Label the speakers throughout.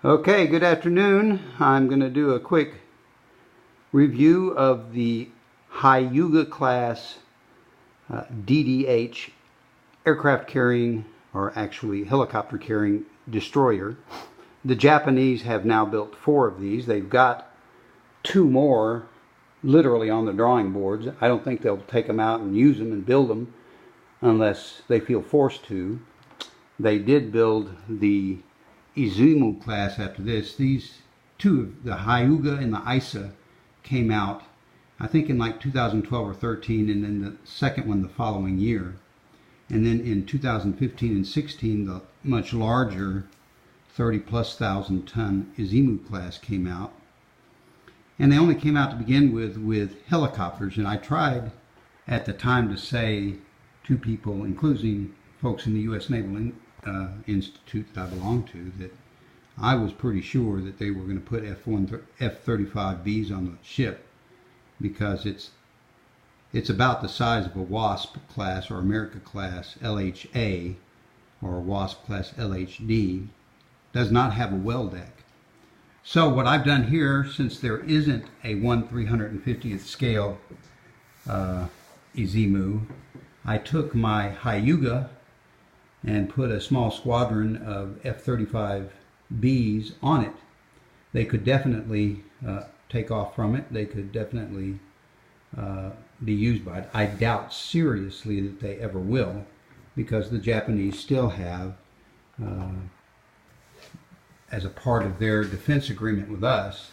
Speaker 1: Okay, good afternoon. I'm going to do a quick review of the Hyuga class DDH aircraft carrying, or actually helicopter carrying destroyer. The Japanese have now built 4 of these. They've got 2 more literally on the drawing boards. I don't think they'll take them out and use them and build them unless they feel forced to. They did build the Izumo class after this. These 2, the Hyuga and the Isa, came out I think in like 2012 or 13, and then the second one the following year. And then in 2015 and 16, the much larger 30+ thousand ton Izumo class came out. And they only came out to begin with helicopters, and I tried at the time to say to people, including folks in the U.S. Naval Institute that I belong to, that I was pretty sure that they were going to put F-35Bs on the ship, because it's about the size of a WASP class or America class LHA or WASP class LHD. Does not have a well deck. So what I've done here, since there isn't a 1/350th scale Izumo, I took my Hyuga and put a small squadron of F-35Bs on it. They could definitely take off from it. They could definitely be used by it. I doubt seriously that they ever will, because the Japanese still have, as a part of their defense agreement with us,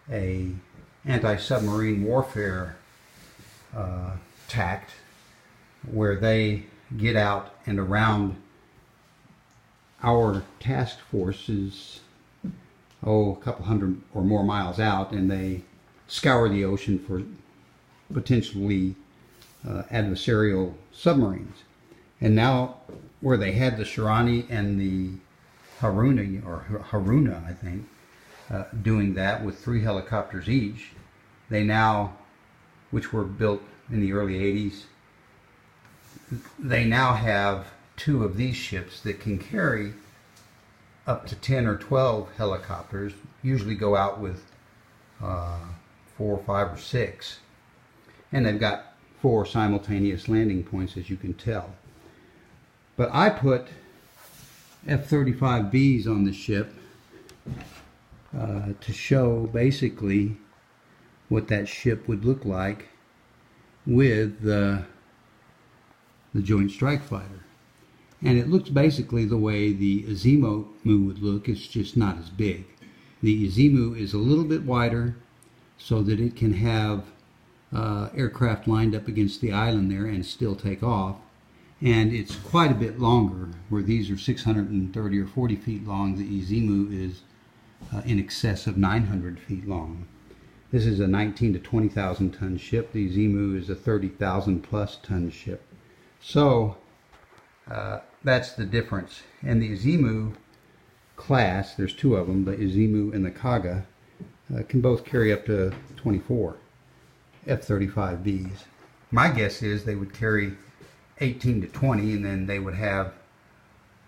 Speaker 1: a anti-submarine warfare tact, where they get out and around our task forces, a couple hundred or more miles out, and they scour the ocean for potentially adversarial submarines. And now, where they had the Shirani and the Haruna, I think, doing that with 3 helicopters each, they now, which were built in the early 80s, they now have 2 of these ships that can carry up to 10 or 12 helicopters, usually go out with 4 or 5 or 6. And they've got 4 simultaneous landing points, as you can tell. But I put F-35Bs on the ship to show basically what that ship would look like with the Joint Strike Fighter. And it looks basically the way the Izumo would look. It's just not as big. The Izumo is a little bit wider so that it can have aircraft lined up against the island there and still take off. And it's quite a bit longer, where these are 630 or 40 feet long. The Izumo is in excess of 900 feet long. This is a 19 to 20,000 ton ship. The Izumo is a 30,000 plus ton ship. So that's the difference. And the Izumo class, there's 2 of them, the Izumo and the Kaga, can both carry up to 24 F-35Bs. My guess is they would carry 18 to 20, and then they would have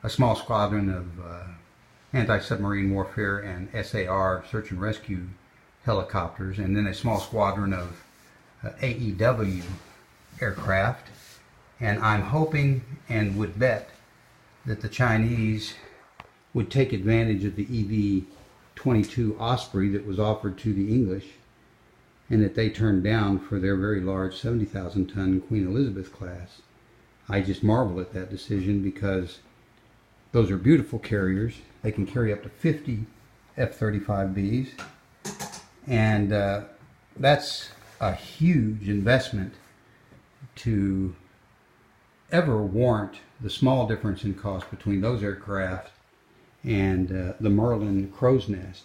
Speaker 1: a small squadron of anti-submarine warfare and SAR, search and rescue helicopters, and then a small squadron of AEW aircraft. And I'm hoping and would bet that the Chinese would take advantage of the EV-22 Osprey that was offered to the English, and that they turned down for their very large 70,000 ton Queen Elizabeth class. I just marvel at that decision, because those are beautiful carriers. They can carry up to 50 F-35Bs, and that's a huge investment to ever warrant the small difference in cost between those aircraft and the Merlin Crow's Nest.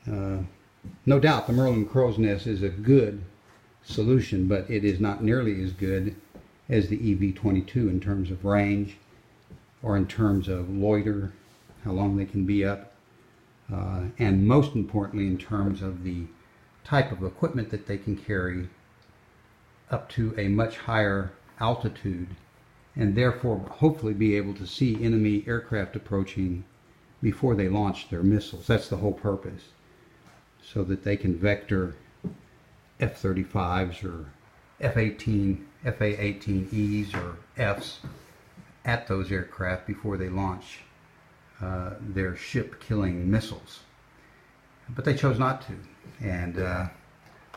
Speaker 1: No doubt the Merlin Crow's Nest is a good solution, but it is not nearly as good as the EV-22 in terms of range, or in terms of loiter, how long they can be up, and most importantly in terms of the type of equipment that they can carry up to a much higher altitude, and therefore hopefully be able to see enemy aircraft approaching before they launch their missiles. That's the whole purpose, so that they can vector F-35s or FA-18Es or Fs at those aircraft before they launch their ship-killing missiles. But they chose not to, and that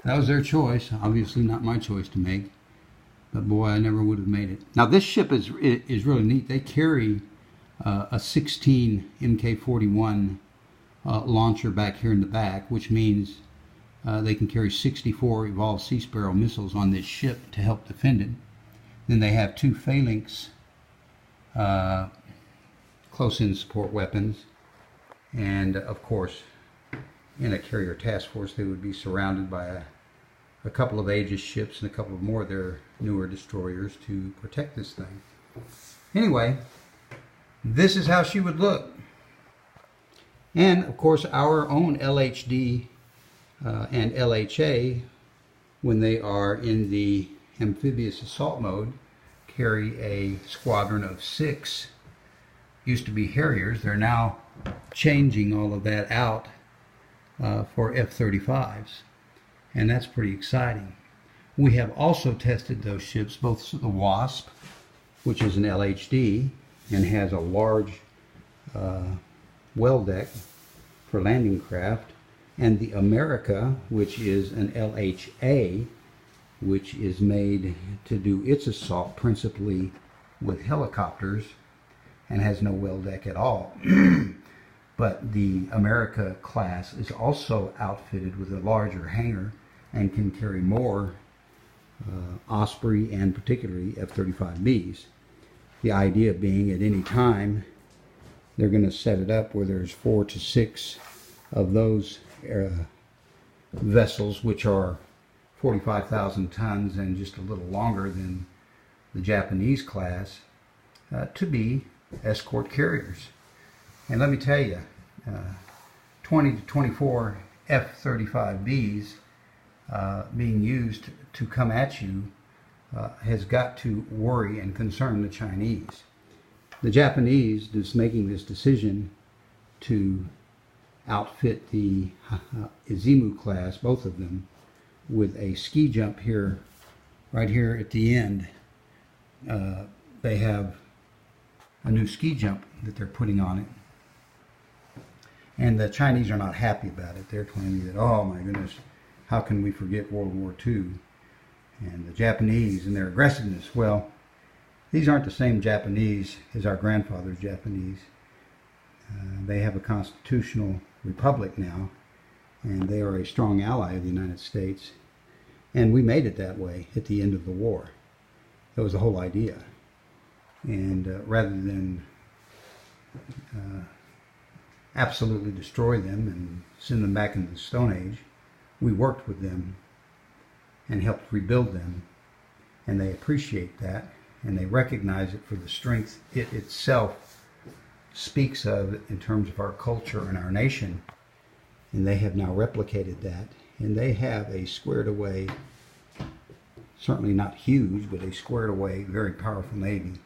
Speaker 1: was their choice. Obviously not my choice to make, but boy, I never would have made it. Now this ship is really neat. They carry a 16 Mk-41 launcher back here in the back, which means they can carry 64 Evolved Sea Sparrow missiles on this ship to help defend it. Then they have 2 Phalanx close-in support weapons, and of course, in a carrier task force, they would be surrounded by a couple of Aegis ships and a couple of more of their newer destroyers to protect this thing. Anyway, this is how she would look. And of course, our own LHD and LHA, when they are in the amphibious assault mode, carry a squadron of 6. Used to be Harriers. They're now changing all of that out for F-35s, and that's pretty exciting. We have also tested those ships, both the Wasp, which is an LHD and has a large well deck for landing craft, and the America, which is an LHA, which is made to do its assault principally with helicopters and has no well deck at all. But the America class is also outfitted with a larger hangar and can carry more Osprey and particularly F-35Bs. The idea being at any time they're going to set it up where there's 4 to 6 of those vessels, which are 45,000 tons and just a little longer than the Japanese class, to be escort carriers. And let me tell you, 20 to 24 F-35Bs being used to come at you has got to worry and concern the Chinese. The Japanese is making this decision to outfit the Izumo class, both of them, with a ski jump here, right here at the end. They have a new ski jump that they're putting on it. And the Chinese are not happy about it. They're claiming that, oh my goodness, how can we forget World War II? And the Japanese and their aggressiveness. Well, these aren't the same Japanese as our grandfather's Japanese. They have a constitutional republic now, and they are a strong ally of the United States. And we made it that way at the end of the war. That was the whole idea. And rather than absolutely destroy them and send them back into the Stone Age, we worked with them and helped rebuild them. And they appreciate that, and they recognize it for the strength it itself speaks of in terms of our culture and our nation. And they have now replicated that, and they have a squared away, certainly not huge, but a squared away, very powerful Navy.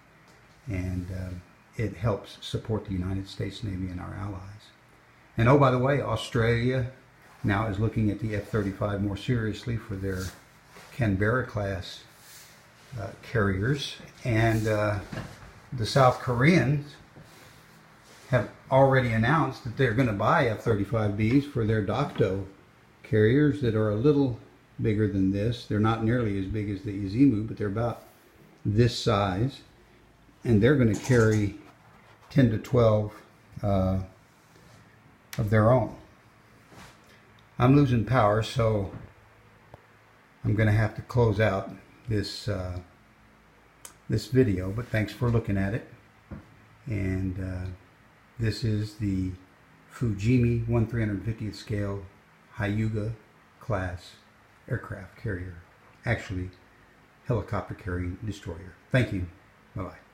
Speaker 1: And it helps support the United States Navy and our allies. And oh, by the way, Australia now is looking at the F-35 more seriously for their Canberra class carriers. And the South Koreans have already announced that they're going to buy F-35Bs for their Dokdo carriers that are a little bigger than this. They're not nearly as big as the Izumo, but they're about this size. And they're going to carry 10 to 12 of their own. I'm losing power, so I'm going to have to close out this this video, but thanks for looking at it. And this is the Fujimi 1/350th scale Hyuga class aircraft carrier, actually helicopter carrying destroyer. Thank you. Bye-bye.